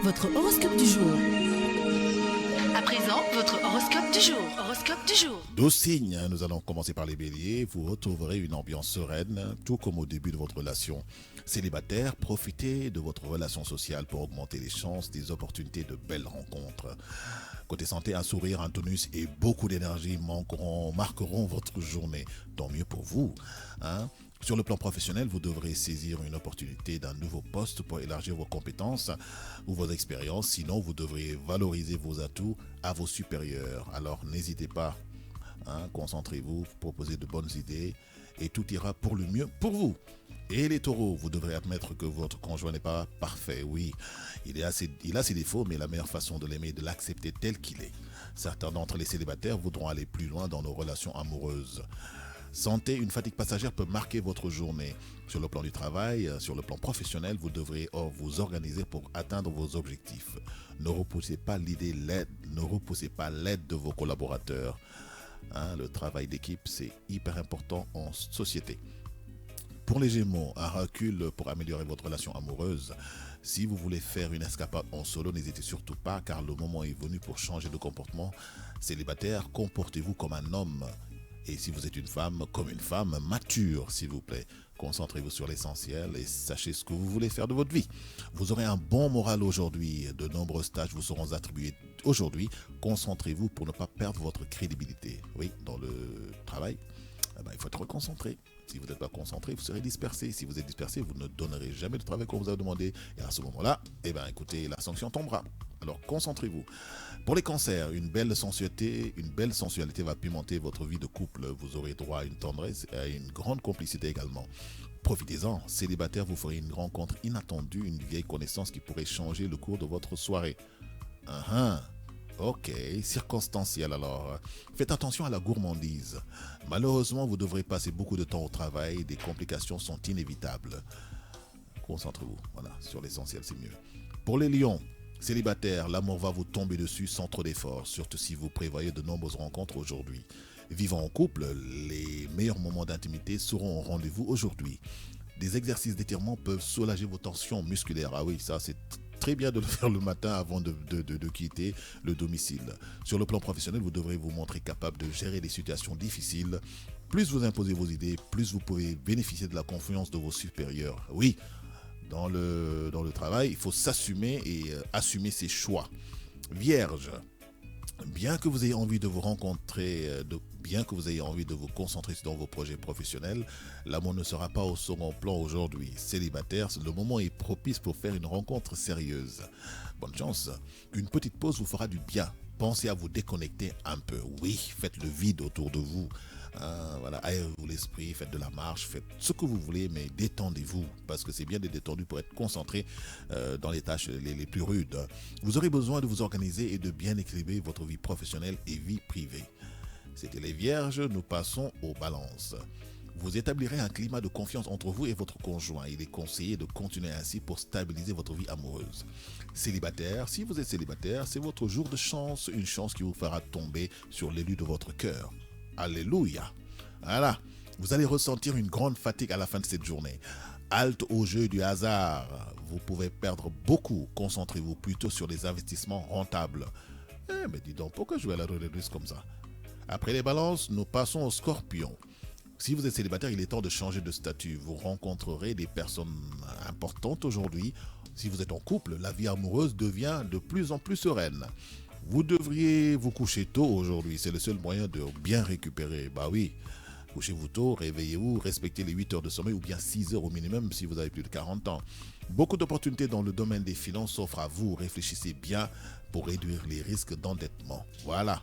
votre horoscope du jour. À présent, votre horoscope du jour. Horoscope du jour. 12 signes, nous allons commencer par les béliers. Vous retrouverez une ambiance sereine, tout comme au début de votre relation. Célibataire, profitez de votre relation sociale pour augmenter les chances des opportunités de belles rencontres. Côté santé, un sourire, un tonus et beaucoup d'énergie marqueront votre journée. Tant mieux pour vous. Sur le plan professionnel, vous devrez saisir une opportunité d'un nouveau poste pour élargir vos compétences ou vos expériences. Sinon, vous devrez valoriser vos atouts à vos supérieurs. Alors, n'hésitez pas. Concentrez-vous, proposez de bonnes idées et tout ira pour le mieux pour vous. Et les taureaux, vous devrez admettre que votre conjoint n'est pas parfait. Oui, il a ses défauts, mais la meilleure façon de l'aimer est de l'accepter tel qu'il est. Certains d'entre les célibataires voudront aller plus loin dans nos relations amoureuses. Santé, une fatigue passagère peut marquer votre journée. Sur le plan du travail, sur le plan professionnel, vous devrez vous organiser pour atteindre vos objectifs. Ne repoussez pas l'aide de vos collaborateurs. Le travail d'équipe, c'est hyper important en société. Pour les Gémeaux, un recul pour améliorer votre relation amoureuse. Si vous voulez faire une escapade en solo, n'hésitez surtout pas car le moment est venu pour changer de comportement. Célibataire, comportez-vous comme un homme. Et si vous êtes une femme, comme une femme mature, s'il vous plaît. Concentrez-vous sur l'essentiel et sachez ce que vous voulez faire de votre vie. Vous aurez un bon moral aujourd'hui. De nombreuses tâches vous seront attribuées aujourd'hui. Concentrez-vous pour ne pas perdre votre crédibilité. Oui, dans le travail, il faut être concentré. Si vous n'êtes pas concentré, vous serez dispersé. Si vous êtes dispersé, vous ne donnerez jamais le travail qu'on vous a demandé. Et à ce moment-là, écoutez, la sanction tombera. Alors concentrez-vous. Pour les cancers, une belle sensualité va pimenter votre vie de couple. Vous aurez droit à une tendresse et à une grande complicité également. Profitez-en. Célibataire, vous ferez une rencontre inattendue, une vieille connaissance qui pourrait changer le cours de votre soirée. Ok, circonstanciel alors. Faites attention à la gourmandise. Malheureusement, vous devrez passer beaucoup de temps au travail. Des complications sont inévitables. Concentrez-vous, sur l'essentiel, c'est mieux. Pour les lions, célibataire, l'amour va vous tomber dessus sans trop d'efforts, surtout si vous prévoyez de nombreuses rencontres aujourd'hui. Vivant en couple, les meilleurs moments d'intimité seront au rendez-vous aujourd'hui. Des exercices d'étirement peuvent soulager vos tensions musculaires. Ah oui, ça c'est très bien de le faire le matin avant de quitter le domicile. Sur le plan professionnel, vous devrez vous montrer capable de gérer des situations difficiles. Plus vous imposez vos idées, plus vous pouvez bénéficier de la confiance de vos supérieurs. Oui, dans le travail, il faut s'assumer et assumer ses choix. Vierge, bien que vous ayez envie de vous rencontrer, bien que vous ayez envie de vous concentrer dans vos projets professionnels, l'amour ne sera pas au second plan aujourd'hui. Célibataire, le moment est propice pour faire une rencontre sérieuse. Bonne chance. Une petite pause vous fera du bien. Pensez à vous déconnecter un peu. Oui, faites le vide autour de vous. Aérez-vous l'esprit, faites de la marche, faites ce que vous voulez, mais détendez-vous, parce que c'est bien d'être détendu pour être concentré dans les tâches les plus rudes. Vous aurez besoin de vous organiser et de bien équilibrer votre vie professionnelle et vie privée. C'était les Vierges, nous passons aux Balances. Vous établirez un climat de confiance entre vous et votre conjoint. Il est conseillé de continuer ainsi pour stabiliser votre vie amoureuse. Célibataire, si vous êtes célibataire, c'est votre jour de chance, une chance qui vous fera tomber sur l'élu de votre cœur. Alléluia. Voilà. Vous allez ressentir une grande fatigue à la fin de cette journée. Halte au jeu du hasard. Vous pouvez perdre beaucoup. Concentrez-vous plutôt sur les investissements rentables. Mais dis donc, pourquoi jouer à la roulette russe comme ça? Après les balances, nous passons aux scorpions. Si vous êtes célibataire, il est temps de changer de statut. Vous rencontrerez des personnes importantes aujourd'hui. Si vous êtes en couple, la vie amoureuse devient de plus en plus sereine. Vous devriez vous coucher tôt aujourd'hui, c'est le seul moyen de bien récupérer. Bah oui, couchez-vous tôt, réveillez-vous, respectez les 8 heures de sommeil ou bien 6 heures au minimum si vous avez plus de 40 ans. Beaucoup d'opportunités dans le domaine des finances s'offrent à vous, réfléchissez bien pour réduire les risques d'endettement. Voilà.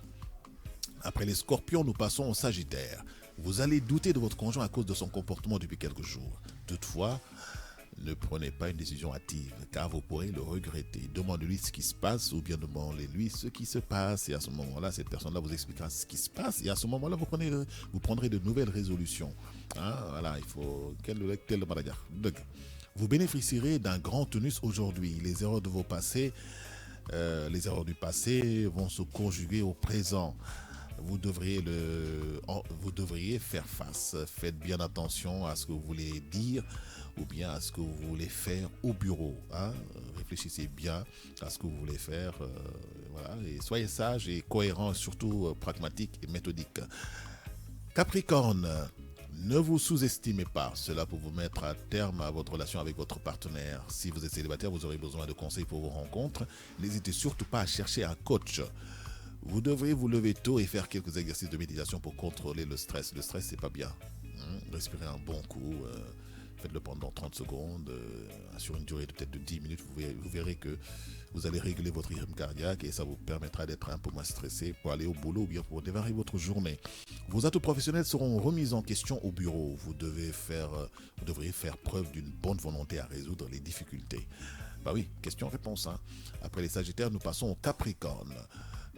Après les scorpions, nous passons aux sagittaires. Vous allez douter de votre conjoint à cause de son comportement depuis quelques jours. Toutefois, ne prenez pas une décision hâtive, car vous pourrez le regretter. Demandez-lui ce qui se passe ou bien demandez-lui ce qui se passe. Et à ce moment-là, cette personne-là vous expliquera ce qui se passe. Et à ce moment-là, vous prendrez de nouvelles résolutions. Il faut... Vous bénéficierez d'un grand tonus aujourd'hui. Les erreurs du passé vont se conjuguer au présent. Vous devriez faire face. Faites bien attention à ce que vous voulez dire ou bien à ce que vous voulez faire au bureau. Hein. Réfléchissez bien à ce que vous voulez faire. Voilà, et soyez sage et cohérent, surtout pragmatique et méthodique. Capricorne, ne vous sous-estimez pas. Cela peut vous mettre à terme à votre relation avec votre partenaire. Si vous êtes célibataire, vous aurez besoin de conseils pour vos rencontres. N'hésitez surtout pas à chercher un coach. Vous devrez vous lever tôt et faire quelques exercices de méditation pour contrôler le stress. Le stress, c'est pas bien. Respirez un bon coup. Faites-le pendant 30 secondes, sur une durée de peut-être de 10 minutes. Vous verrez que vous allez réguler votre rythme cardiaque et ça vous permettra d'être un peu moins stressé pour aller au boulot ou bien pour démarrer votre journée. Vos atouts professionnels seront remis en question au bureau. Vous devriez faire preuve d'une bonne volonté à résoudre les difficultés. Bah oui, question-réponse. Hein. Après les Sagittaires, nous passons au Capricorne.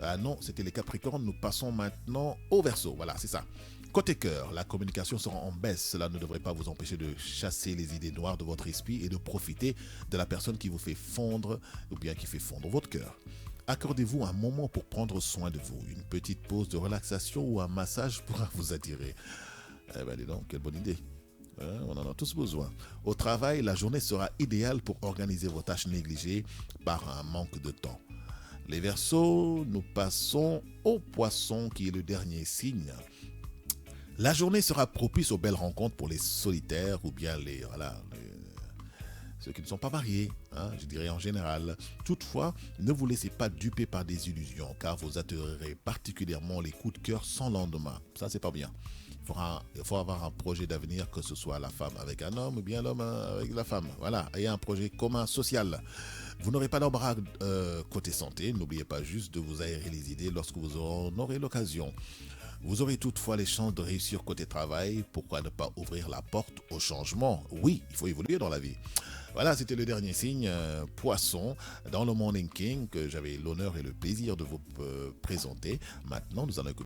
Ah non, c'était les Capricornes. Nous passons maintenant au Verseau. Voilà, c'est ça. Côté cœur, la communication sera en baisse. Cela ne devrait pas vous empêcher de chasser les idées noires de votre esprit et de profiter de la personne qui vous fait fondre ou bien qui fait fondre votre cœur. Accordez-vous un moment pour prendre soin de vous. Une petite pause de relaxation ou un massage pourra vous attirer. Eh bien, dis donc, quelle bonne idée. On en a tous besoin. Au travail, la journée sera idéale pour organiser vos tâches négligées par un manque de temps. Les Verseaux, nous passons au Poisson qui est le dernier signe. La journée sera propice aux belles rencontres pour les solitaires ou bien ceux qui ne sont pas mariés, hein, je dirais en général. Toutefois, ne vous laissez pas duper par des illusions car vous attirerez particulièrement les coups de cœur sans lendemain. Ça, c'est pas bien. Il faut avoir un projet d'avenir, que ce soit la femme avec un homme ou bien l'homme avec la femme. Voilà, ayez un projet commun social. Vous n'aurez pas d'embarras côté santé. N'oubliez pas juste de vous aérer les idées lorsque vous en aurez l'occasion. Vous aurez toutefois les chances de réussir côté travail. Pourquoi ne pas ouvrir la porte au changement? Oui, il faut évoluer dans la vie. Voilà, c'était le dernier signe, Poisson, dans le Morning King, que j'avais l'honneur et le plaisir de vous présenter. Maintenant, nous allons écouter